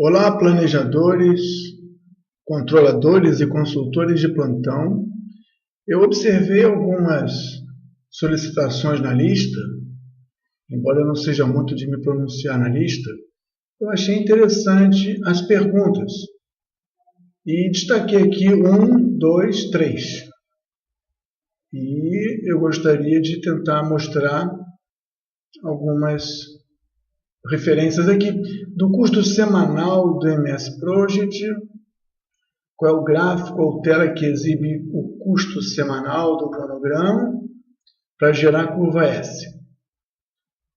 Olá, planejadores, controladores e consultores de plantão. Eu observei algumas solicitações na lista, embora eu não seja muito de me pronunciar na lista, eu achei interessante as perguntas e destaquei aqui 1, 2, 3. E eu gostaria de tentar mostrar algumas referências aqui do custo semanal do MS Project, qual é o gráfico ou tela que exibe o custo semanal do cronograma para gerar a curva S.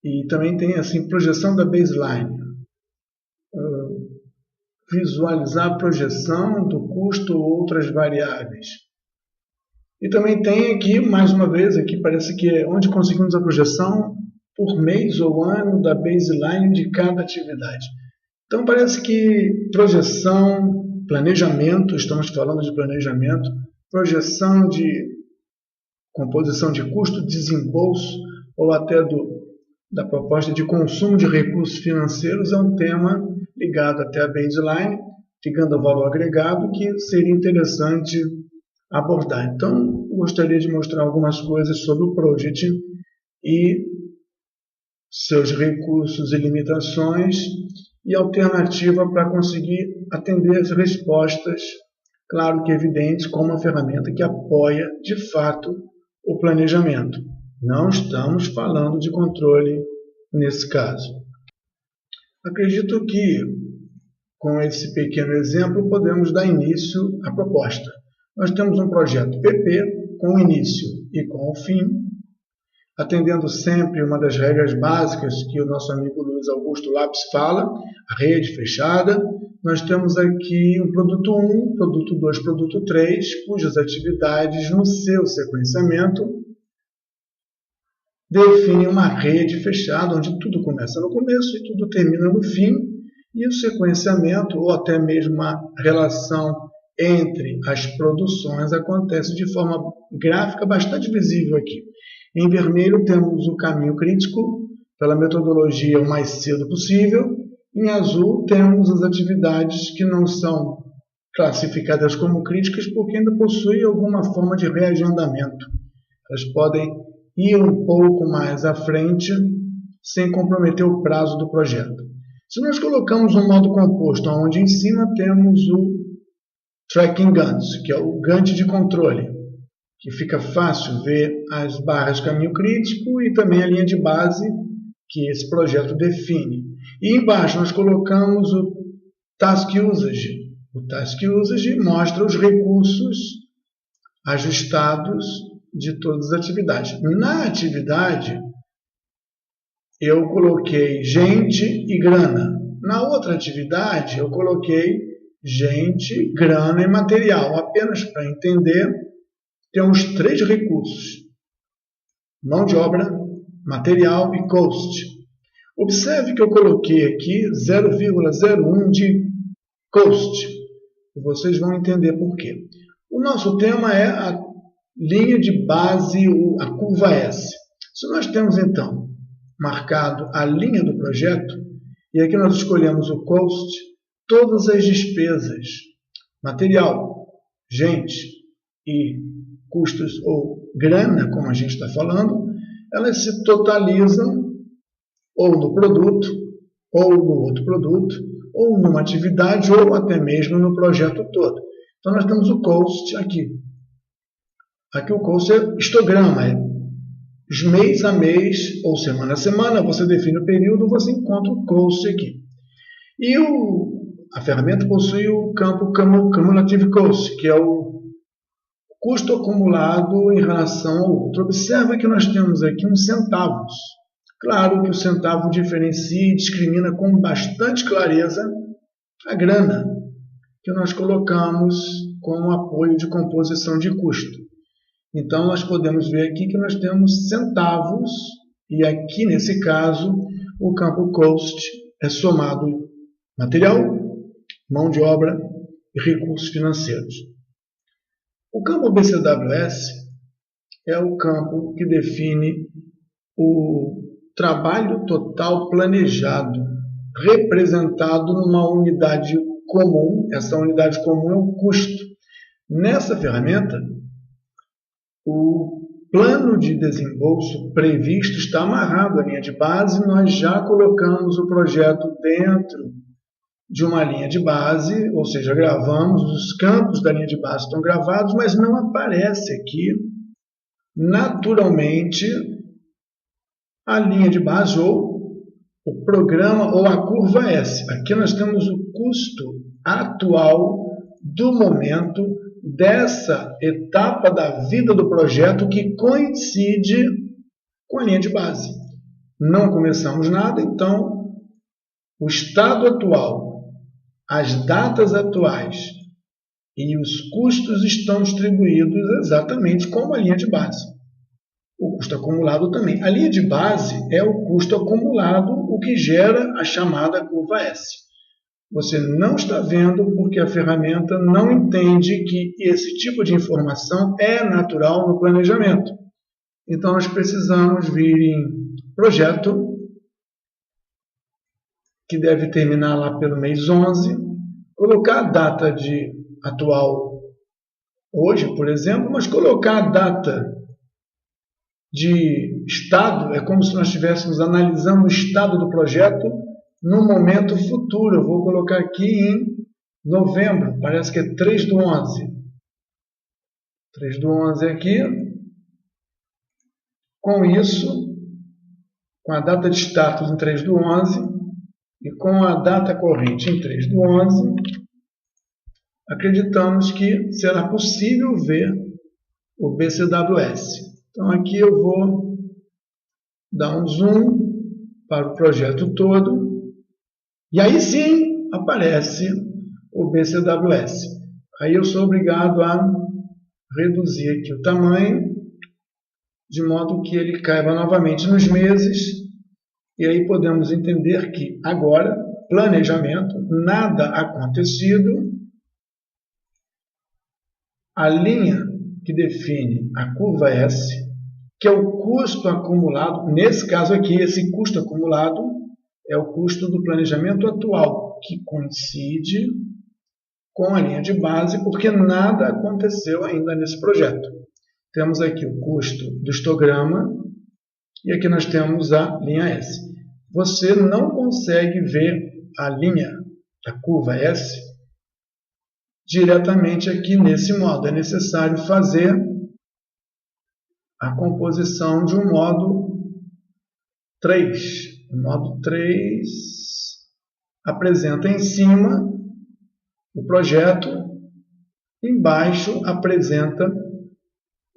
E também tem assim projeção da baseline, visualizar a projeção do custo ou outras variáveis. E também tem aqui, mais uma vez, aqui parece que é onde conseguimos a projeção por mês ou ano da baseline de cada atividade. Então parece que projeção, planejamento, estamos falando de planejamento, projeção de composição de custo, desembolso ou até da proposta de consumo de recursos financeiros é um tema ligado até a baseline, ligando ao valor agregado, que seria interessante abordar. Então, gostaria de mostrar algumas coisas sobre o Project e seus recursos e limitações e alternativa para conseguir atender as respostas, claro que evidentes, como uma ferramenta que apoia, de fato, o planejamento. Não estamos falando de controle nesse caso. Acredito que, com esse pequeno exemplo, podemos dar início à proposta. Nós temos um projeto PP com o início e com o fim, atendendo sempre uma das regras básicas que o nosso amigo Luiz Augusto Lopes fala, a rede fechada. Nós temos aqui um produto 1, produto 2, produto 3, cujas atividades no seu sequenciamento definem uma rede fechada, onde tudo começa no começo e tudo termina no fim, e o sequenciamento, ou até mesmo a relação entre as produções, acontece de forma gráfica bastante visível aqui. Em vermelho temos o caminho crítico, pela metodologia o mais cedo possível. Em azul temos as atividades que não são classificadas como críticas porque ainda possuem alguma forma de reagendamento. Elas podem ir um pouco mais à frente sem comprometer o prazo do projeto. Se nós colocamos um modo composto, onde em cima temos o Tracking Guns, que é o Gantt de controle, que fica fácil ver as barras de caminho crítico e também a linha de base que esse projeto define. E embaixo nós colocamos o Task Usage. O Task Usage mostra os recursos ajustados de todas as atividades. Na atividade, eu coloquei gente e grana. Na outra atividade, eu coloquei gente, grana e material, apenas para entender. Temos 3 recursos: mão de obra, material e cost. Observe que eu coloquei aqui 0,01 de cost. Vocês vão entender por quê. O nosso tema é a linha de base, a curva S. Se nós temos, então, marcado a linha do projeto, e aqui nós escolhemos o cost, todas as despesas, material, gente e custos ou grana, como a gente está falando, elas se totalizam ou no produto, ou no outro produto, ou numa atividade, ou até mesmo no projeto todo. Então nós temos o cost aqui. Aqui o cost é histograma, é mês a mês ou semana a semana, você define o período, você encontra o cost aqui. E a ferramenta possui o campo Cumulative Cost, que é o custo acumulado em relação ao outro. Observa que nós temos aqui uns centavos. Claro que o centavo diferencia e discrimina com bastante clareza a grana que nós colocamos como apoio de composição de custo. Então, nós podemos ver aqui que nós temos centavos e aqui, nesse caso, o campo cost é somado material, mão de obra e recursos financeiros. O campo BCWS é o campo que define o trabalho total planejado representado numa unidade comum. Essa unidade comum é o custo. Nessa ferramenta, o plano de desembolso previsto está amarrado à linha de base. Nós já colocamos o projeto dentro de uma linha de base, ou seja, gravamos, os campos da linha de base estão gravados, mas não aparece aqui naturalmente a linha de base ou o programa ou a curva S. Aqui nós temos o custo atual do momento dessa etapa da vida do projeto que coincide com a linha de base. Não começamos nada, então o estado atual, as datas atuais e os custos estão distribuídos exatamente como a linha de base. O custo acumulado também. A linha de base é o custo acumulado, o que gera a chamada curva S. Você não está vendo porque a ferramenta não entende que esse tipo de informação é natural no planejamento. Então, nós precisamos vir em projeto, que deve terminar lá pelo mês 11, colocar a data de atual hoje, por exemplo, mas colocar a data de estado é como se nós estivéssemos analisando o estado do projeto no momento futuro. Eu vou colocar aqui em novembro, parece que é 3/11. 3/11 aqui. Com isso, com a data de status em 3/11, e com a data corrente em 3/11, acreditamos que será possível ver o BCWS. Então aqui eu vou dar um zoom para o projeto todo, e aí sim aparece o BCWS. Aí eu sou obrigado a reduzir aqui o tamanho, de modo que ele caiba novamente nos meses. E aí podemos entender que agora, planejamento, nada acontecido, a linha que define a curva S, que é o custo acumulado, nesse caso aqui, esse custo acumulado é o custo do planejamento atual, que coincide com a linha de base, porque nada aconteceu ainda nesse projeto. Temos aqui o custo do histograma, e aqui nós temos a linha S. Você não consegue ver a linha da curva S diretamente aqui nesse modo. É necessário fazer a composição de um modo 3. O modo 3 apresenta em cima o projeto, embaixo apresenta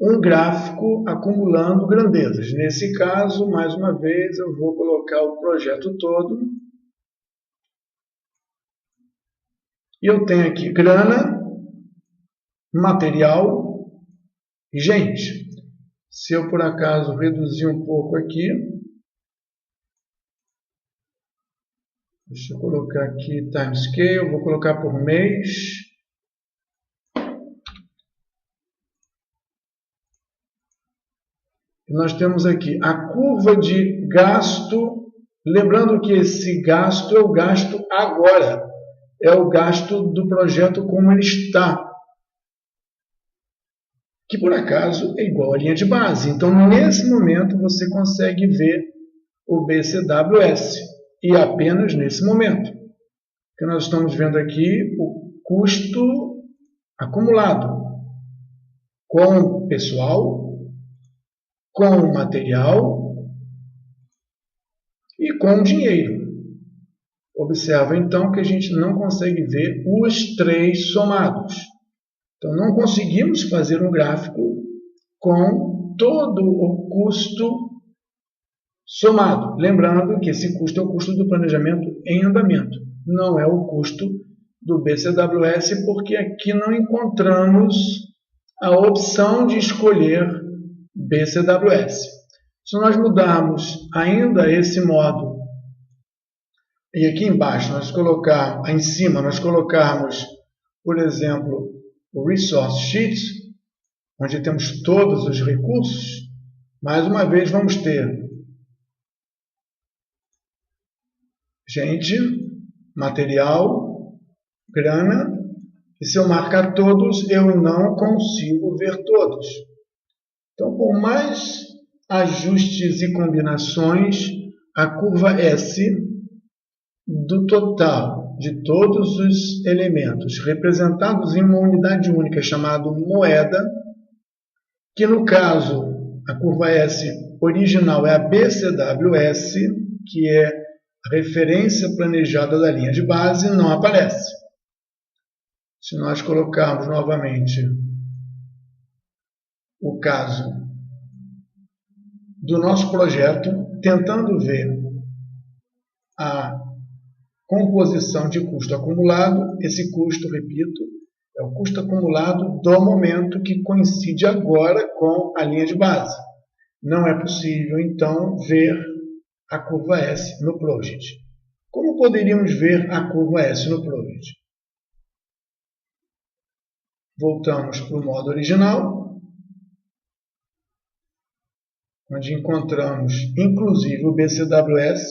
um gráfico acumulando grandezas. Nesse caso, mais uma vez, eu vou colocar o projeto todo. E eu tenho aqui grana, material e gente. Se eu, por acaso, reduzir um pouco aqui, deixa eu colocar aqui timescale, vou colocar por mês. Nós temos aqui a curva de gasto, lembrando que esse gasto é o gasto agora, é o gasto do projeto como ele está, que por acaso é igual à linha de base. Então, nesse momento, você consegue ver o BCWS, e apenas nesse momento, que nós estamos vendo aqui o custo acumulado com pessoal, com material e com dinheiro. Observa então que a gente não consegue ver os três somados. Então não conseguimos fazer um gráfico com todo o custo somado. Lembrando que esse custo é o custo do planejamento em andamento. Não é o custo do BCWS, porque aqui não encontramos a opção de escolher BCWS. Se nós mudarmos ainda esse modo, e aqui embaixo em cima nós colocarmos, por exemplo, o Resource Sheet, onde temos todos os recursos, mais uma vez vamos ter gente, material, grana, e se eu marcar todos, eu não consigo ver todos. Então, por mais ajustes e combinações, a curva S do total de todos os elementos representados em uma unidade única chamada moeda, que no caso a curva S original é a BCWS, que é a referência planejada da linha de base, não aparece. Se nós colocarmos novamente o caso do nosso projeto, tentando ver a composição de custo acumulado, esse custo, repito, é o custo acumulado do momento que coincide agora com a linha de base. Não é possível, então, ver a curva S no Project. Como poderíamos ver a curva S no Project? Voltamos para o modo original, onde encontramos, inclusive, o BCWS,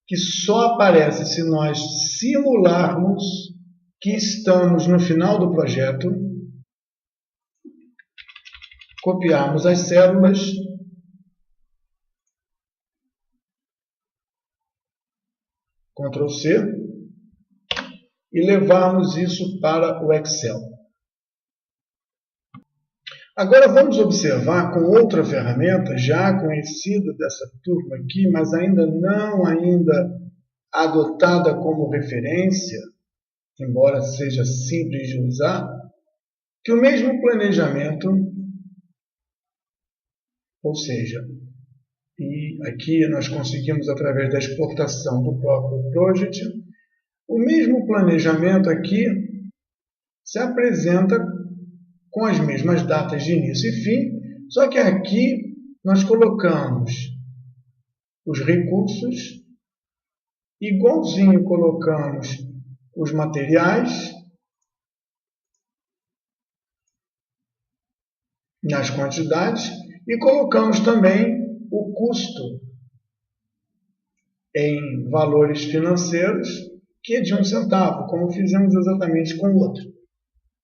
que só aparece se nós simularmos que estamos no final do projeto, copiarmos as células, Ctrl C, e levarmos isso para o Excel. Agora vamos observar com outra ferramenta, já conhecida dessa turma aqui, mas ainda não adotada como referência, embora seja simples de usar, que o mesmo planejamento, ou seja, e aqui nós conseguimos através da exportação do próprio Project, o mesmo planejamento aqui se apresenta com as mesmas datas de início e fim, só que aqui nós colocamos os recursos, igualzinho colocamos os materiais nas quantidades e colocamos também o custo em valores financeiros, que é de 1 centavo, como fizemos exatamente com o outro.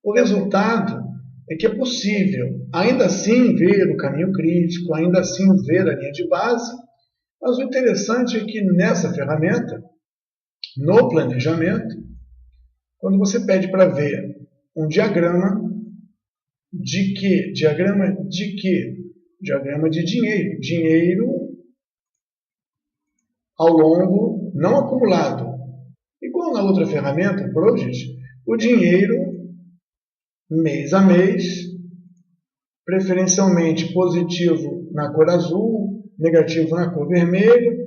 O resultado é que é possível, ainda assim, ver o caminho crítico, ainda assim ver a linha de base, mas o interessante é que nessa ferramenta, no planejamento, quando você pede para ver um diagrama de quê? Diagrama de quê? Diagrama de dinheiro. Dinheiro ao longo, não acumulado. Igual na outra ferramenta, Project, o dinheiro mês a mês, preferencialmente positivo na cor azul, negativo na cor vermelha.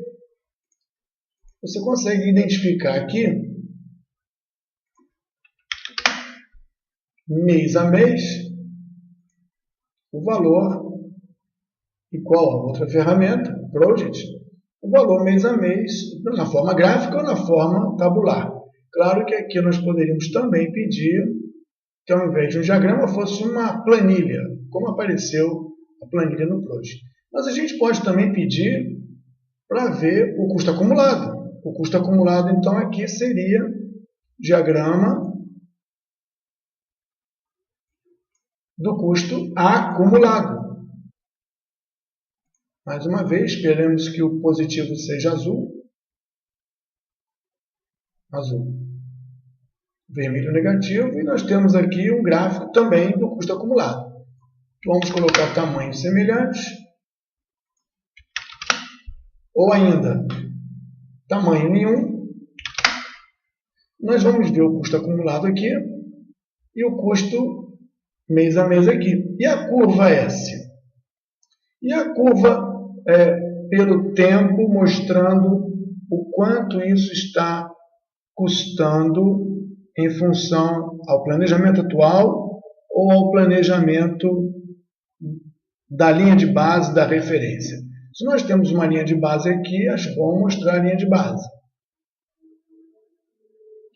Você consegue identificar aqui, mês a mês, o valor, igual a outra ferramenta, Project, o valor mês a mês, na forma gráfica ou na forma tabular. Claro que aqui nós poderíamos também pedir que ao invés de um diagrama fosse uma planilha, como apareceu a planilha no Project. Mas a gente pode também pedir para ver o custo acumulado. O custo acumulado, então, aqui seria diagrama do custo acumulado. Mais uma vez, esperamos que o positivo seja azul. Azul. Vermelho negativo. E nós temos aqui um gráfico também do custo acumulado. Vamos colocar tamanhos semelhantes. Ou ainda, tamanho nenhum. Nós vamos ver o custo acumulado aqui e o custo mês a mês aqui. E a curva S? E a curva pelo tempo, mostrando o quanto isso está custando em função ao planejamento atual ou ao planejamento da linha de base da referência. Se nós temos uma linha de base aqui, acho bom mostrar a linha de base.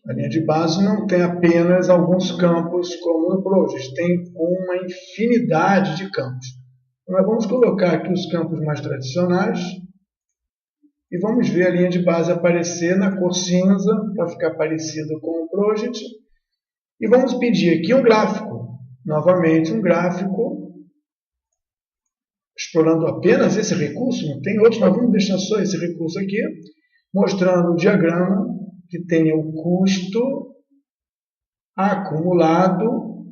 A linha de base não tem apenas alguns campos como no Project, tem uma infinidade de campos. Nós vamos colocar aqui os campos mais tradicionais E vamos ver a linha de base aparecer na cor cinza, para ficar parecido com o Project. E vamos pedir aqui um gráfico. Novamente, um gráfico, explorando apenas esse recurso, não tem outro, mas vamos deixar só esse recurso aqui, mostrando o diagrama que tenha o custo acumulado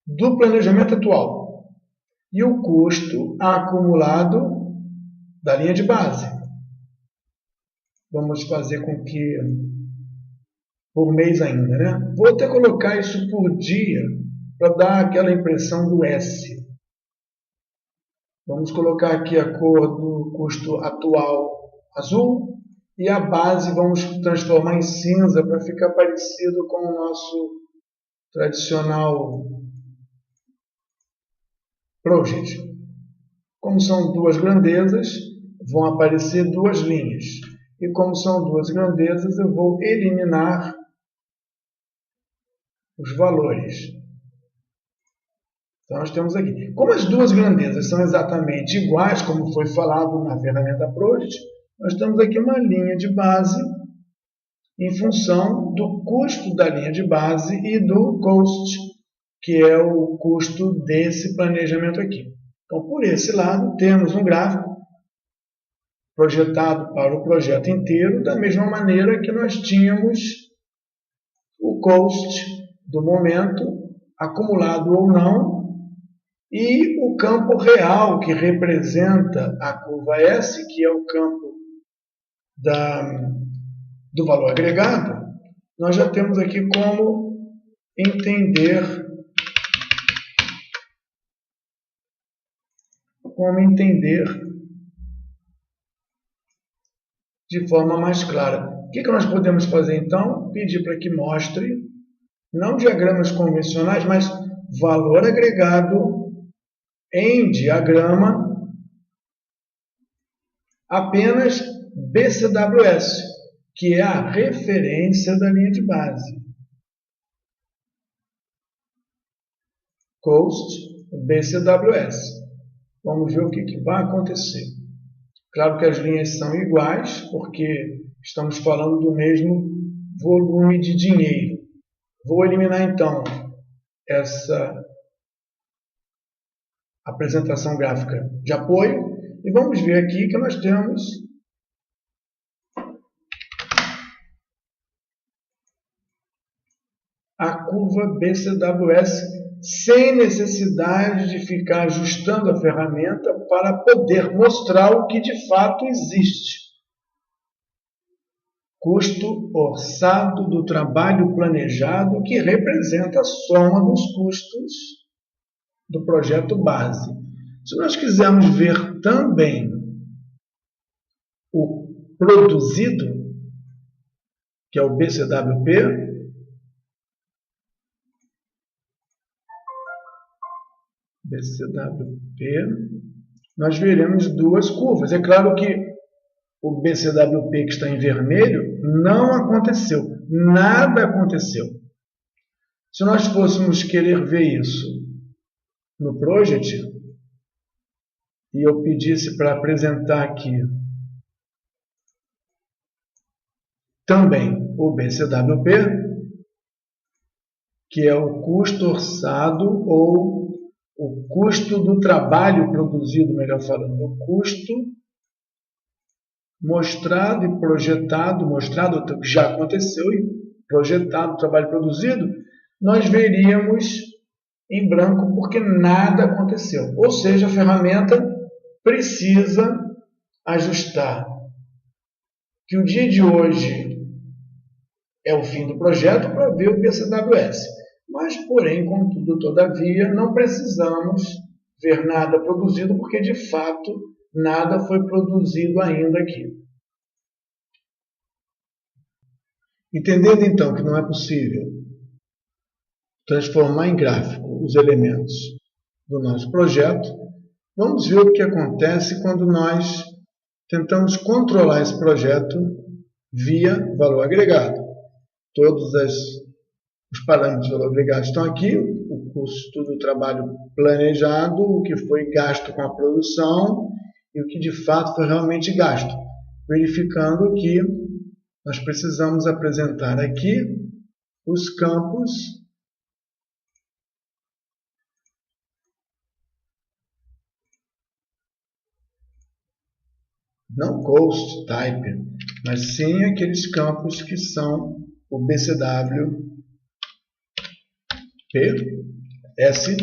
do planejamento atual e o custo acumulado da linha de base. Vamos fazer com que por mês ainda, né? Vou até colocar isso por dia para dar aquela impressão do S. Vamos colocar aqui a cor do custo atual azul e a base vamos transformar em cinza para ficar parecido com o nosso tradicional Project. Como são duas grandezas, vão aparecer duas linhas. E como são duas grandezas, eu vou eliminar os valores. Então, nós temos aqui. Como as duas grandezas são exatamente iguais, como foi falado na ferramenta Project, nós temos aqui uma linha de base em função do custo da linha de base e do cost, que é o custo desse planejamento aqui. Então, por esse lado, temos um gráfico projetado para o projeto inteiro, da mesma maneira que nós tínhamos o cost do momento, acumulado ou não, e o campo real, que representa a curva S, que é o campo do valor agregado. Nós já temos aqui como entender de forma mais clara. O que nós podemos fazer então? Pedir para que mostre, não diagramas convencionais, mas valor agregado em diagrama, apenas BCWS, que é a referência da linha de base. Cost BCWS. Vamos ver o que vai acontecer. Claro que as linhas são iguais, porque estamos falando do mesmo volume de dinheiro. Vou eliminar então essa apresentação gráfica de apoio e vamos ver aqui que nós temos a curva BCWS sem necessidade de ficar ajustando a ferramenta para poder mostrar o que de fato existe. Custo orçado do trabalho planejado, que representa a soma dos custos do projeto base. Se nós quisermos ver também o produzido, que é o BCWP, nós veremos duas curvas. É claro que o BCWP que está em vermelho não aconteceu. Nada aconteceu. Se nós fôssemos querer ver isso no Project, e eu pedisse para apresentar aqui também o BCWP, que é o custo orçado ou o custo do trabalho produzido, melhor falando, o custo mostrado e projetado, mostrado que já aconteceu e projetado, trabalho produzido, nós veríamos em branco porque nada aconteceu. Ou seja, a ferramenta precisa ajustar que o dia de hoje é o fim do projeto para ver o BCWS. Mas, porém, contudo, todavia, não precisamos ver nada produzido porque, de fato, nada foi produzido ainda aqui. Entendendo, então, que não é possível transformar em gráfico os elementos do nosso projeto, vamos ver o que acontece quando nós tentamos controlar esse projeto via valor agregado. Todos os parâmetros de valor agregado estão aqui, o custo do trabalho planejado, o que foi gasto com a produção e o que de fato foi realmente gasto. verificando que nós precisamos apresentar aqui os campos não Ghost Type, mas sim aqueles campos que são o BCWP, S,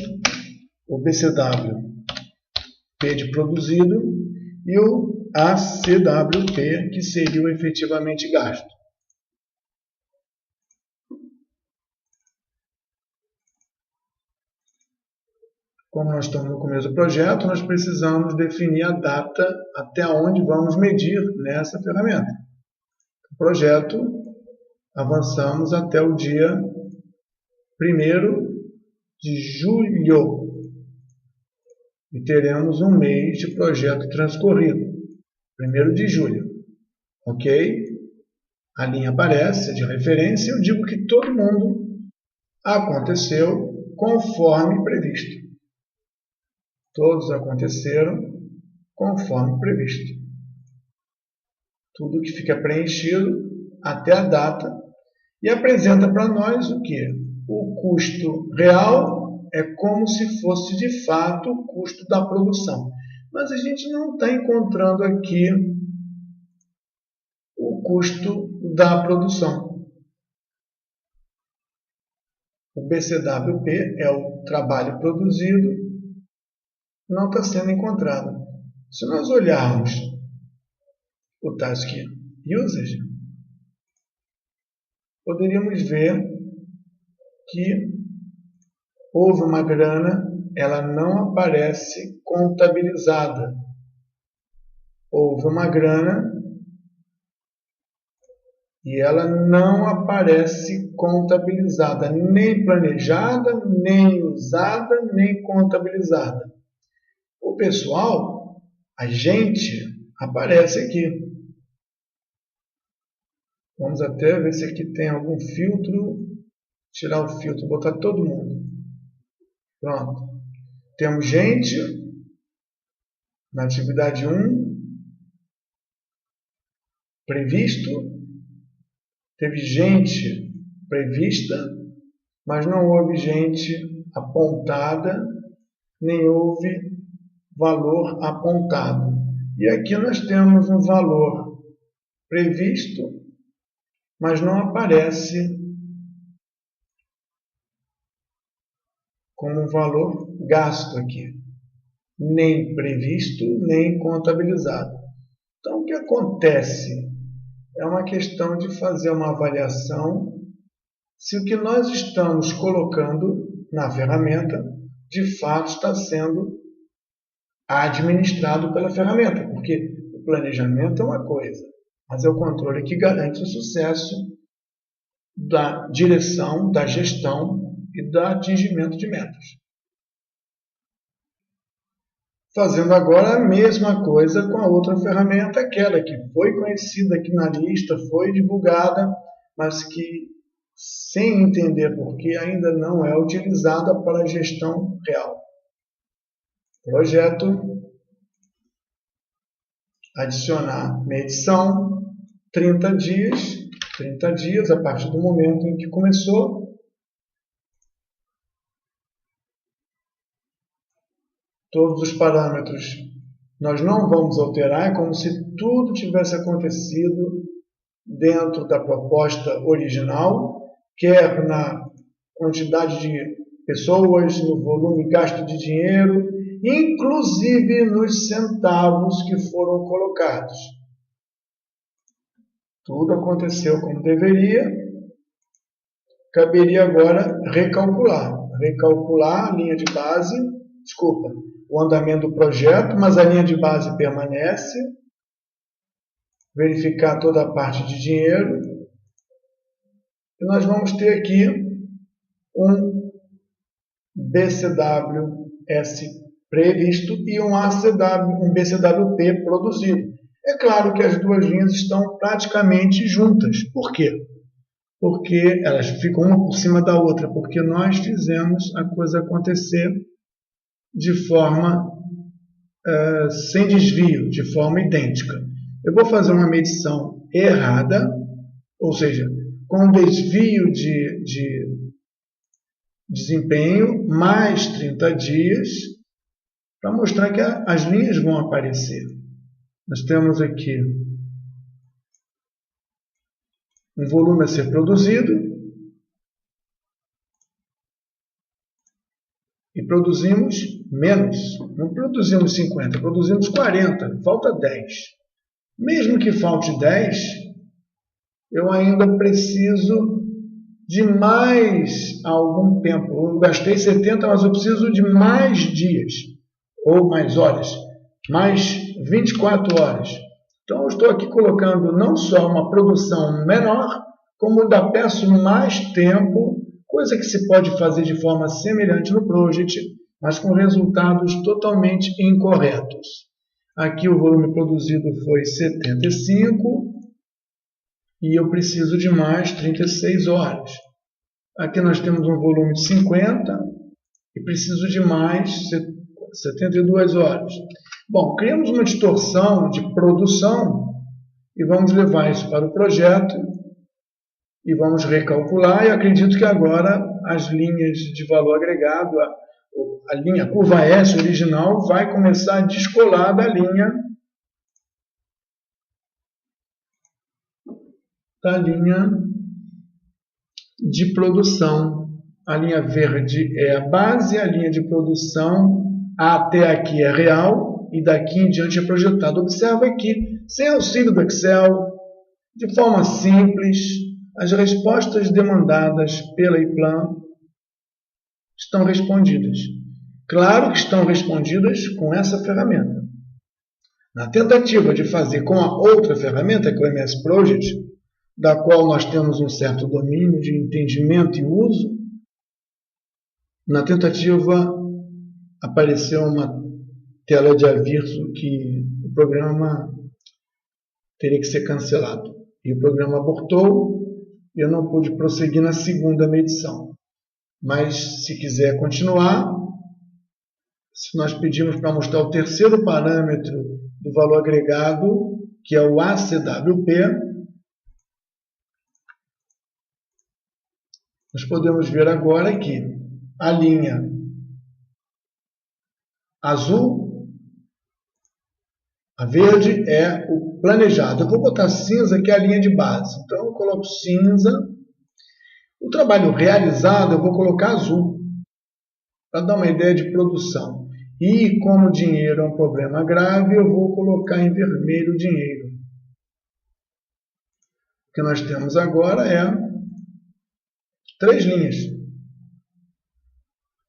o BCWP de produzido e o ACWP, que seria o efetivamente gasto. Como nós estamos no começo do projeto, nós precisamos definir a data até onde vamos medir nessa ferramenta. O projeto, avançamos até o dia 1º de julho e teremos um mês de projeto transcorrido, 1º de julho. Ok? A linha aparece de referência, eu digo que todo mundo aconteceu conforme previsto. Todos aconteceram conforme previsto. Tudo que fica preenchido até a data e apresenta para nós o quê? O custo real é como se fosse de fato o custo da produção. Mas a gente não está encontrando aqui o custo da produção. O BCWP é o trabalho produzido, não está sendo encontrado. Se nós olharmos o Task Usage, poderíamos ver que houve uma grana, ela não aparece contabilizada. Houve uma grana e ela não aparece contabilizada, nem planejada, nem usada, nem contabilizada. O pessoal, a gente, aparece aqui. Vamos até ver se aqui tem algum filtro. Tirar o filtro, botar todo mundo. Pronto. Temos gente na atividade 1, previsto. Teve gente prevista, mas não houve gente apontada, nem houve valor apontado. E aqui nós temos um valor previsto, mas não aparece como um valor gasto aqui, nem previsto, nem contabilizado. Então, o que acontece? É uma questão de fazer uma avaliação se o que nós estamos colocando na ferramenta, de fato, está sendo administrado pela ferramenta, porque o planejamento é uma coisa, mas é o controle que garante o sucesso da direção, da gestão e do atingimento de metas. Fazendo agora a mesma coisa com a outra ferramenta, aquela que foi conhecida aqui na lista, foi divulgada, mas que, sem entender por que, ainda não é utilizada para a gestão real. Projeto, adicionar medição, 30 dias a partir do momento em que começou. Todos os parâmetros nós não vamos alterar, é como se tudo tivesse acontecido dentro da proposta original, quer na quantidade de pessoas, no volume gasto de dinheiro, inclusive nos centavos que foram colocados. Tudo aconteceu como deveria. Caberia agora recalcular. Recalcular a linha de base, o andamento do projeto, mas a linha de base permanece. Verificar toda a parte de dinheiro. E nós vamos ter aqui um BCWS previsto e um BCWP produzido. É claro que as duas linhas estão praticamente juntas. Por quê? Porque elas ficam uma por cima da outra, porque nós fizemos a coisa acontecer de forma sem desvio, de forma idêntica. eu vou fazer uma medição errada, ou seja, com desvio de desempenho, mais 30 dias, para mostrar que as linhas vão aparecer. Nós temos aqui um volume a ser produzido e produzimos menos. Não produzimos 50, produzimos 40, falta 10. Mesmo que falte 10, eu ainda preciso de mais algum tempo. Eu gastei 70, mas eu preciso de mais dias, ou mais horas, mais 24 horas. Então, eu estou aqui colocando não só uma produção menor, como ainda peço mais tempo, coisa que se pode fazer de forma semelhante no Project, mas com resultados totalmente incorretos. Aqui o volume produzido foi 75 e eu preciso de mais 36 horas. Aqui nós temos um volume de 50 e preciso de mais 72 horas. Bom, criamos uma distorção de produção e vamos levar isso para o projeto e vamos recalcular. E acredito que agora as linhas de valor agregado, a linha curva S original vai começar a descolar da linha de produção. A linha verde é a base, a linha de produção até aqui é real e daqui em diante é projetado. Observa aqui, sem auxílio do Excel, de forma simples, as respostas demandadas pela IPLAN estão respondidas. Claro que estão respondidas com essa ferramenta. Na tentativa de fazer com a outra ferramenta, que é o MS Project, da qual nós temos um certo domínio de entendimento e uso, na tentativa apareceu uma tela de aviso que o programa teria que ser cancelado. E o programa abortou e eu não pude prosseguir na segunda medição. Mas, se quiser continuar, se nós pedimos para mostrar o terceiro parâmetro do valor agregado, que é o ACWP, nós podemos ver agora que a linha azul, a verde é o planejado. Eu vou botar cinza, que é a linha de base. Então, eu coloco cinza. O trabalho realizado, eu vou colocar azul, para dar uma ideia de produção. E, como o dinheiro é um problema grave, eu vou colocar em vermelho o dinheiro. O que nós temos agora é 3 linhas.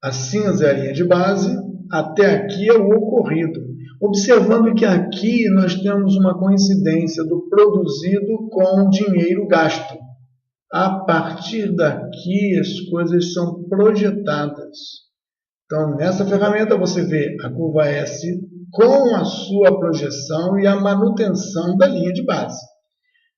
A cinza é a linha de base, até aqui é o ocorrido. Observando que aqui nós temos uma coincidência do produzido com o dinheiro gasto. A partir daqui as coisas são projetadas. Então, nessa ferramenta você vê a curva S com a sua projeção e a manutenção da linha de base.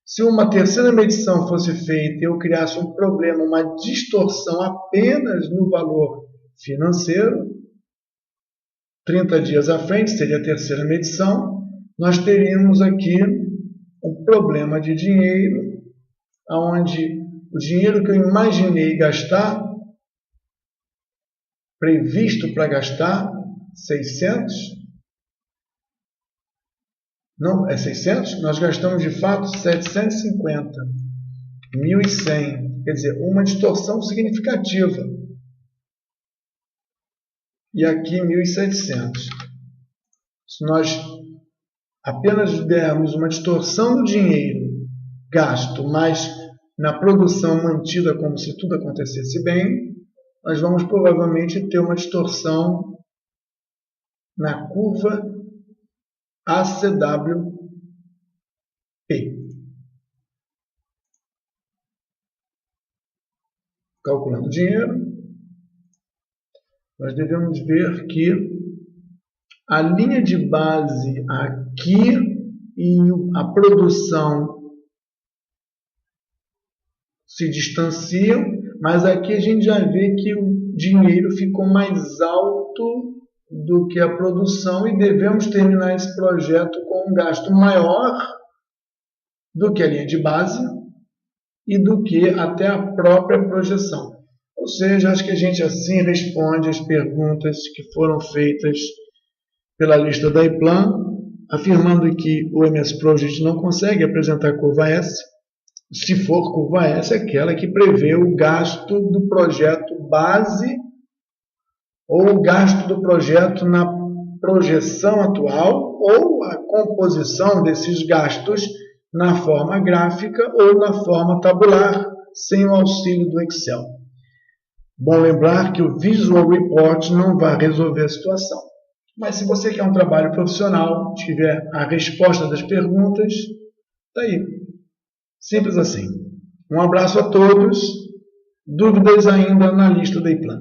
Se uma terceira medição fosse feita e eu criasse um problema, uma distorção apenas no valor financeiro, 30 dias à frente, seria a terceira medição, nós teríamos aqui um problema de dinheiro, onde o dinheiro que eu imaginei gastar, previsto para gastar, 600, não, é 600? Nós gastamos de fato 750, 1.100, quer dizer, uma distorção significativa. E aqui 1.700. Se nós apenas dermos uma distorção do dinheiro gasto, mas na produção mantida como se tudo acontecesse bem, nós vamos provavelmente ter uma distorção na curva ACWP. Calculando o dinheiro, nós devemos ver que a linha de base aqui e a produção se distanciam, mas aqui a gente já vê que o dinheiro ficou mais alto do que a produção e devemos terminar esse projeto com um gasto maior do que a linha de base e do que até a própria projeção. Ou seja, acho que a gente assim responde as perguntas que foram feitas pela lista da IPLAN, afirmando que o MS Project não consegue apresentar curva S, se for curva S, aquela que prevê o gasto do projeto base ou o gasto do projeto na projeção atual ou a composição desses gastos na forma gráfica ou na forma tabular, sem o auxílio do Excel. Bom lembrar que o Visual Report não vai resolver a situação. Mas se você quer um trabalho profissional, tiver a resposta das perguntas, está aí. Simples assim. Um abraço a todos. Dúvidas ainda na lista da IPLAN.